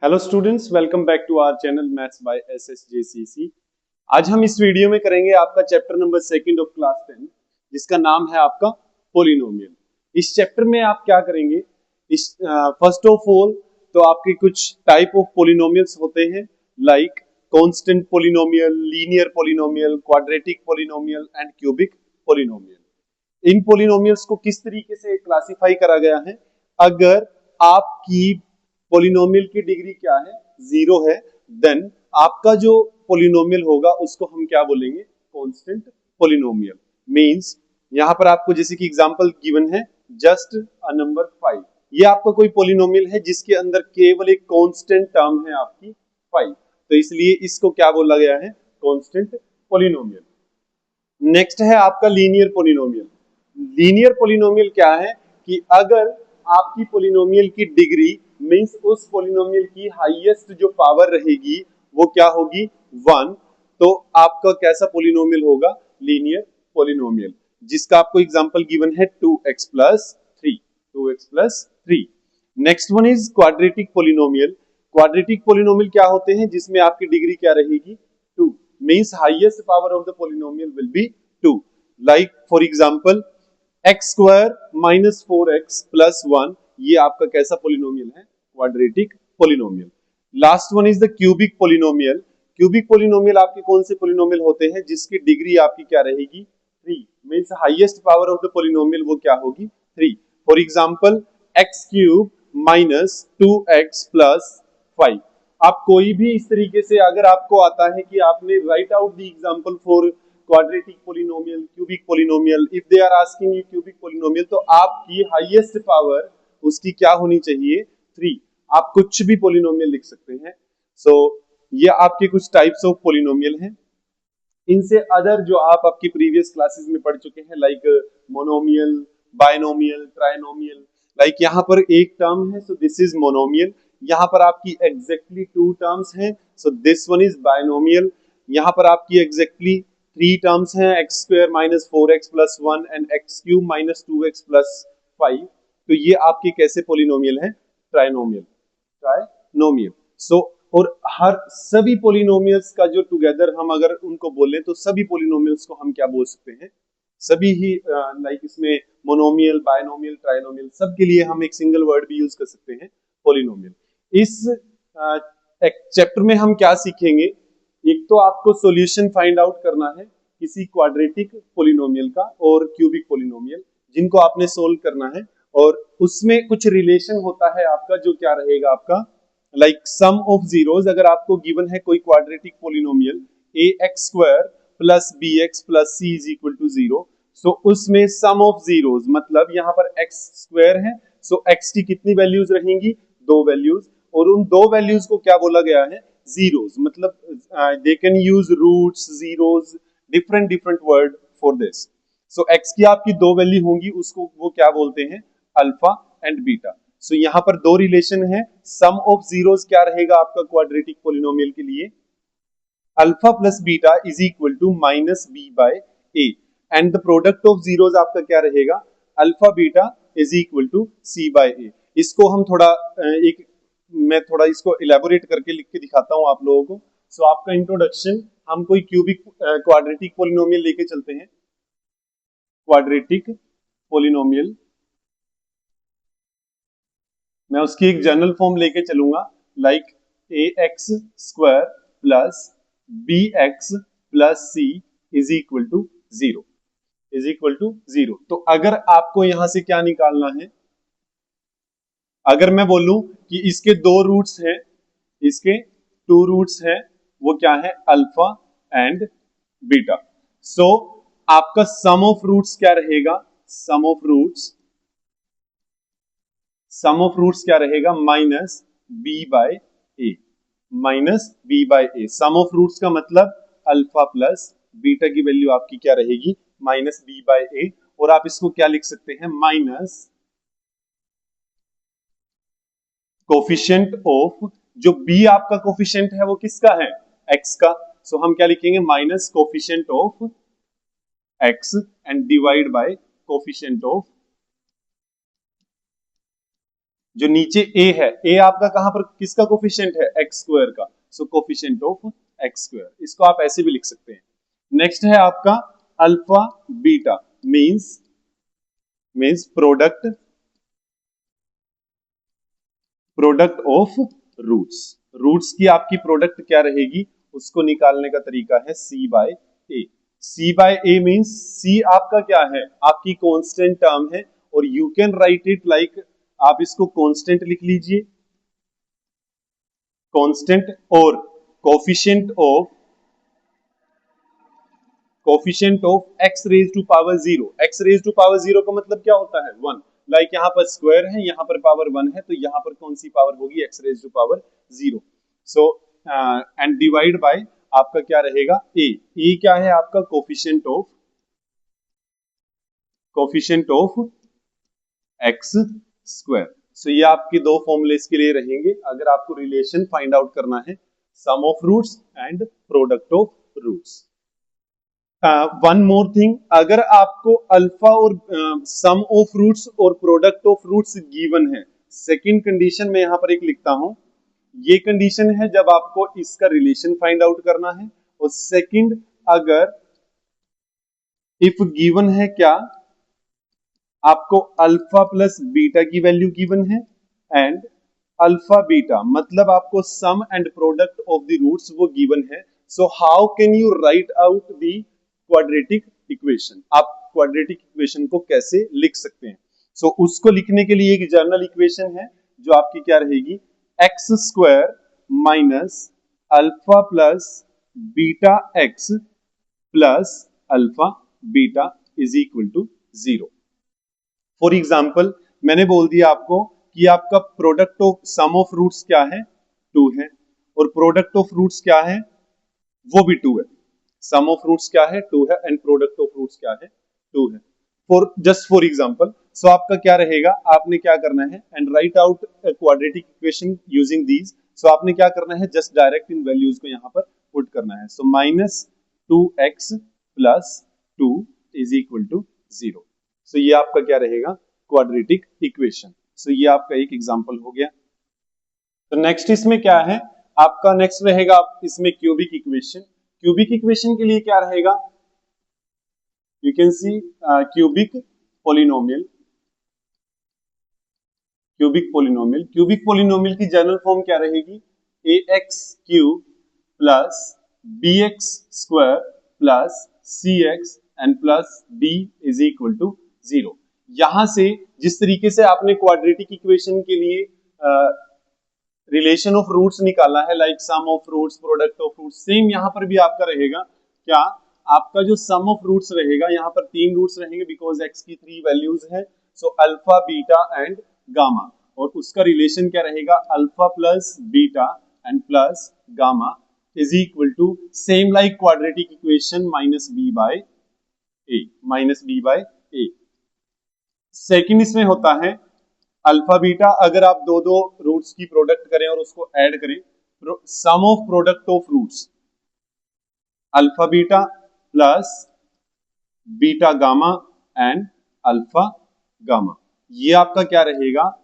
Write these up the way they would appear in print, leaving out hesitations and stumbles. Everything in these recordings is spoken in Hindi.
Hello students, welcome back to our channel maths by SSJCC। आज हम इस वीडियो में करेंगे आपका chapter number second of class 10, जिसका नाम है आपका पोलिनोमियल। इस चैप्टर में आप क्या करेंगे? इस फर्स्ट ऑफ ऑल तो आपके कुछ टाइप ऑफ पोलिनोमियल्स होते हैं, like constant polynomial, linear polynomial, quadratic polynomial and cubic polynomial. In polynomials को किस तरीके से क्लासिफाई करा गया है? अगर आपकी पोलिनोमियल की डिग्री क्या है? जीरो है, देन आपका जो पोलिनोमियल होगा उसको हम क्या बोलेंगे? Constant polynomial. मींस यहां पर आपको जैसे कि एग्जांपल गिवन है, जस्ट अ नंबर 5। ये आपका कोई पोलिनोमियल है जिसके अंदर केवल एक कांस्टेंट टर्म है आपकी 5, तो इसलिए इसको क्या बोला गया है? Constant polynomial. नेक्स्ट है आपका लीनियर पोलिनोमियल। लीनियर पोलिनोमियल क्या है कि अगर आपकी पोलिनोमियल की डिग्री मींस उस पोलिनोमियल की हाईएस्ट जो पावर रहेगी वो क्या होगी? 1, तो आपका कैसा पोलिनोमियल होगा? लीनियर पोलिनोमियल, जिसका आपको एग्जांपल गिवन है 2x plus 3। 2x plus 3। Next one is quadratic polynomial. Quadratic polynomial क्या होते हैं जिसमें आपकी डिग्री क्या रहेगी? 2, means highest power of the polynomial will be 2। Like for example x square minus 4x plus 1, ये आपका कैसा पोलिनोमियल है? Quadratic polynomial. Last one is the cubic polynomial. Cubic polynomial आपके कौन से पोलिनोमियल होते हैं जिसकी डिग्री आपकी क्या रहेगी? 3, means highest power of the polynomial वो क्या होगी? 3। For example x cube minus 2x plus 5। आप कोई भी इस तरीके से अगर आपको आता है कि आपने write out the example for quadratic polynomial, cubic polynomial, if they are asking you cubic polynomial, तो आपकी हाईएस्ट पावर उसकी क्या होनी चाहिए? 3। आप कुछ भी पोलिनोमियल लिख सकते हैं। सो ये आपके कुछ टाइप्स ऑफ पोलिनोमियल हैं। इनसे अदर जो आप आपकी प्रीवियस क्लासेस में पढ़ चुके हैं, like monomial, binomial, trinomial. Like यहाँ पर एक टर्म है, सो दिस इज मोनोमियल। यहाँ पर आपकी एग्जैक्टली 2 टर्म्स हैं, so this one is binomial. यहाँ पर आपकी एग्जैक्टली 3 टर्म्स हैं, x square minus 4x plus 1 and x cube minus 2x plus 5। तो ये आपके कैसे पोलिनोमियल है? ट्राइनोमियल। ट्राइनोमियल। सो और हर सभी पोलिनोमियल्स का जो टुगेदर हम अगर उनको बोलें तो सभी पोलिनोमियल्स को हम क्या बोल सकते हैं? सभी ही लाइक इसमें मोनोमियल, बायनोमियल, ट्राइनोमियल, सब के लिए हम एक सिंगल वर्ड भी यूज कर सकते हैं, पोलिनोमियल। इस चैप्टर में हम क्या सीखेंगे? एक तो आपको सॉल्यूशन फाइंड आउट करना है किसी क्वाड्रेटिक पोलिनोमियल का और क्यूबिक पोलिनोमियल, जिनको आपने सोल्व करना है, और उसमें कुछ रिलेशन होता है आपका जो क्या रहेगा आपका, लाइक सम ऑफ जीरोस। अगर आपको गिवन है कोई quadratic polynomial ax square plus bx plus c is equal to 0, so उसमें सम ऑफ जीरोस मतलब यहाँ पर x स्क्वायर है, सो x की कितनी वैल्यूज रहेंगी? 2 वैल्यूज, और उन 2 वैल्यूज को क्या बोला गया है? जीरोस। मतलब they can use roots, zeros, different different word for this. So x की आपकी 2 वैल्यू होंगी, उसको वो क्या बोलते हैं? Alpha and beta. सो यहाँ पर 2 रिलेशन है। सम ऑफ जीरोस क्या रहेगा आपका क्वाड्रेटिक पोलिनोमियल के लिए? Alpha plus beta is equal to minus b by a, and the product of zeros आपका क्या रहेगा? Alpha beta is equal to c by a. इसको हम थोड़ा मैं थोड़ा इसको इलेबोरेट करके लिख के दिखाता हूं आप लोगों को। सो आपका इंट्रोडक्शन, हम कोई क्यूबिक क्वाड्रेटिक पोलिनोमियल लेके चलते हैं। क्वाड्रेटिक पोलिनोमियल, मैं उसकी एक जनरल फॉर्म लेके चलूंगा, like a x square plus b x plus c is equal to 0, is equal to 0। तो अगर आपको यहां से क्या निकालना है? अगर मैं बोलूं कि इसके 2 रूट्स हैं, इसके 2 रूट्स हैं, वो क्या है? Alpha and beta. सो आपका सम ऑफ रूट्स क्या रहेगा? Sum of roots, sum of roots क्या रहेगा? Minus b by a, minus b by a. Sum of roots का मतलब अल्फा प्लस बीटा की वैल्यू आपकी क्या रहेगी? Minus b by a. और आप इसको क्या लिख सकते हैं? माइनस कोफिशिएंट ऑफ, जो बी आपका कोफिशिएंट है वो किसका है? एक्स का। सो हम क्या लिखेंगे? Minus coefficient of x and divide by coefficient of जो नीचे a है, a आपका कहां पर किसका कोफिशिएंट है, x स्क्वायर का, सो कोफिशिएंट ऑफ x स्क्वायर, इसको आप ऐसे भी लिख सकते हैं। नेक्स्ट है आपका alpha beta, means product of roots. Roots की आपकी प्रोडक्ट क्या रहेगी, उसको निकालने का तरीका है c by a। c by a means c आपका क्या है, आपकी कांस्टेंट टर्म है, और you can write it like, आप इसको कांस्टेंट लिख लीजिए, कांस्टेंट, और coefficient of x raise to power 0। x raise to power 0 का मतलब क्या होता है, 1। लाइक यहाँ पर स्क्वायर है, यहाँ पर पावर 1 है, तो यहाँ पर कौन सी पावर होगी, x raise to power 0। So and divide by आपका क्या रहेगा, a। a क्या है आपका, coefficient of x square. So ये आपके दो फॉर्मूलेस के लिए रहेंगे अगर आपको रिलेशन फाइंड आउट करना है, sum of roots and product of roots. One more thing, अगर आपको अल्फा और सम ऑफ रूट्स और प्रोडक्ट ऑफ रूट्स गिवन है, सेकंड कंडीशन में यहां पर एक लिखता हूं, ये कंडीशन है जब आपको इसका रिलेशन फाइंड आउट करना है, और सेकंड अगर इफ गिवन है क्या, आपको अल्फा प्लस बीटा की वैल्यू गिवन है, एंड अल्फा बीटा मतलब आपको sum and product of the roots वो गिवन है। So how can you write out the quadratic equation, आप क्वाड्रेटिक इक्वेशन को कैसे लिख सकते हैं। सो उसको लिखने के लिए एक जनरल इक्वेशन है जो आपकी क्या रहेगी, x square minus alpha plus beta x plus alpha beta is equal to 0। For example मैंने बोल दिया आपको कि आपका product of sum of roots क्या है, 2 है, और प्रोडक्ट ऑफ रूट्स क्या है, वो भी 2 है। सम ऑफ रूट्स क्या है, 2 है, एंड प्रोडक्ट ऑफ रूट्स क्या है, 2 है। फॉर एग्जांपल, सो आपका क्या रहेगा, आपने क्या करना है, and write out quadratic equation using these. So आपने क्या करना है, जस्ट डायरेक्ट इन वैल्यूज को यहां पर पुट करना है। So minus 2x plus 2 is equal to 0। So ये आपका क्या रहेगा, क्वाड्रेटिक इक्वेशन। सो ये आपका एक एग्जांपल हो गया। तो नेक्स्ट इसमें क्या है, आपका नेक्स्ट रहेगा इसमें क्यूबिक इक्वेशन। क्यूबिक इक्वेशन के लिए क्या रहेगा, you can see cubic polynomial. Cubic polynomial की जनरल फॉर्म क्या रहेगी, ax cube plus bx square plus cx and plus b is equal to 0। यहां से जिस तरीके से आपने क्वाड्रेटिक इक्वेशन के लिए रिलेशन ऑफ रूट्स निकाला है, like sum of roots, product of roots, same यहां पर भी आपका रहेगा क्या, आपका जो सम ऑफ रूट्स रहेगा, यहां पर 3 रूट्स रहेंगे बिकॉज x की 3 वैल्यूज है। So alpha beta and gamma, और उसका रिलेशन क्या रहेगा, alpha plus beta and plus gamma is equal to same like quadratic equation minus b by a. Second इसमें होता है अल्फा बीटा, अगर आप दो रूट्स की प्रोडक्ट करें और उसको ऐड करें, sum of product of roots alpha beta plus beta gamma and alpha gamma, ये आपका क्या रहेगा,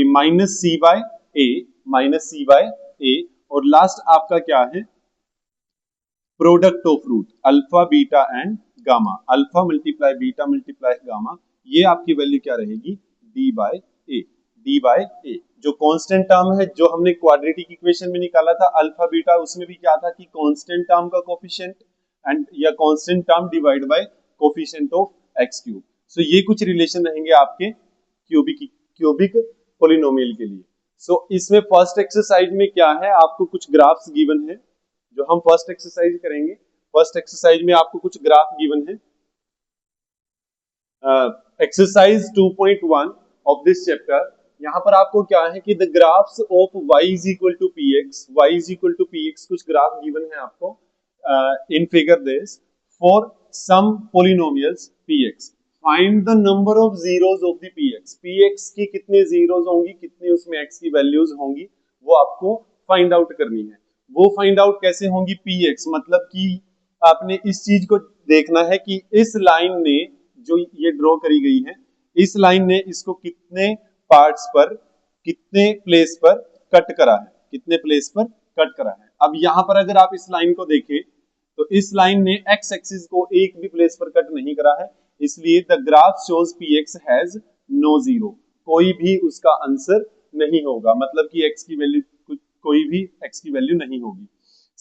माइनस सी बाय ए, और लास्ट आपका क्या है, product of root alpha beta and gamma, alpha multiply beta multiply gamma, ये आपकी वैल्यू क्या रहेगी, डी बाय ए। जो कांस्टेंट टर्म है जो हमने क्वाड्रेटिक इक्वेशन में निकाला था अल्फा बीटा, उसमें भी क्या था कि कांस्टेंट टर्म का कोफिशिएंट एंड या constant term divide by coefficient of x cube. So ये कुछ रिलेशन रहेंगे आपके क्यूबिक पोलिनोमियल के लिए। सो इसमें फर्स्ट एक्सरसाइज में क्या है, आपको कुछ ग्राफ्स गिवन है जो हम फर्स्ट एक्सरसाइज करेंगे। फर्स्ट एक्सरसाइज में आपको कुछ ग्राफ गिवन है। एक्सरसाइज 2.1 ऑफ दिस चैप्टर, यहां पर आपको क्या है कि the graphs of y is equal to px, कुछ ग्राफ गिवन है आपको in figure this for some polynomials px, find the number of zeros of the px की कितने जीरोस होंगी, कितनी उसमें x की वैल्यूज होंगी, वो आपको फाइंड आउट करनी है। वो फाइंड आउट कैसे होंगी, px मतलब कि आपने इस चीज को देखना है कि इस लाइन ने जो ये ड्रॉ करी गई है, इस लाइन ने इसको कितने पार्ट्स पर, कितने प्लेस पर कट करा है, कितने प्लेस पर कट करा है। अब यहां पर अगर आप इस लाइन को देखें तो इस लाइन ने एक्स एक्सिस को एक भी प्लेस पर कट नहीं करा है, इसलिए the graph shows p x has no zero, कोई भी उसका आंसर नहीं होगा, मतलब कि एक्स की वैल्यू, कोई भी एक्स की वैल्यू नहीं होगी।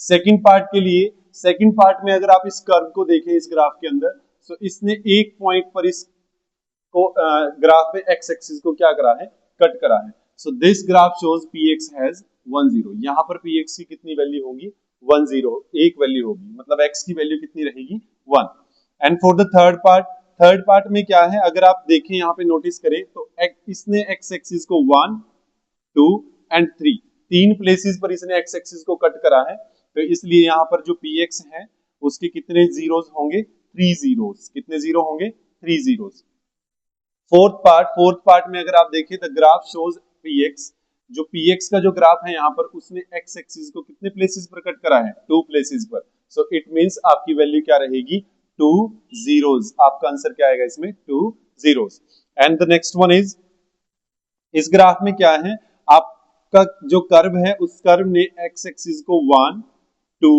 सेकंड पार्ट के लिए, सेकंड पार्ट में अगर आप इस कर्व को देखें इस ग्राफ के अंदर, तो इसने एक पॉइंट पर इस को ग्राफ में एक्स एक्सिस को क्या करा है, कट करा है। So this graph shows p x has 1 0, यहां पर पी एक्स की कितनी वैल्यू होगी, 1 0, एक वैल्यू होगी, मतलब एक्स की वैल्यू कितनी रहेगी, 1। And for the third part, third part में क्या है, अगर आप देखें यहाँ पे नोटिस करें तो इसने एक्स एक्सिस को 1 2 एंड 3, तीन प्लेसेस पर इसने एक्स एक्सिस को कट करा है, तो इसलिए यहाँ पर जो पी एक्स है उसके कितने जीरोस होंगे, 3 जीरोस, कितने जीरो होंगे, 3 zeros. Fourth part, fourth part में अगर आप देखिए the graph shows p x, जो पी एक्स का जो ग्राफ है यहाँ पर उसने एक्स एक्सिस को कितने प्लेसेस पर कट करा है, 2 प्लेसेस पर। सो इट मींस आपकी वैल्यू क्या रहेगी, 2 जीरोस, आपका आंसर क्या आएगा इसमें, 2 zeros. And the next one is, इस ग्राफ में क्या है, आपका जो कर्व है उस कर्व ने एक्स एक्सिस को 1 2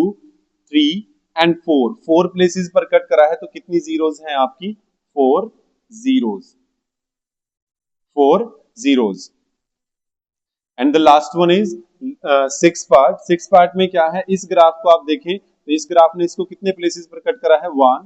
3 एंड 4, 4 प्लेसेस पर कट करा है, तो कितनी जीरोस हैं आपकी, 4 zeros, 4 zeros। And the last one is six part, six part में क्या है, इस ग्राफ को आप देखें तो इस ग्राफ ने इसको कितने प्लेसेस पर कट करा है, 1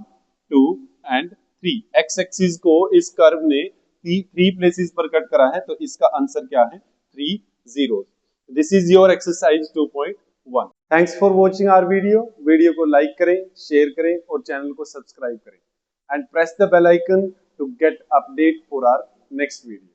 2 एंड 3, एक्स एक्सिस को इस कर्व ने 3 प्लेसेस पर कट करा है, तो इसका आंसर क्या है, 3 zeros। This is your exercise 2.1। Thanks for watching our video, video को लाइक करें, शेयर करें और चैनल को सब्सक्राइब करें and press the bell icon to get update for our next video.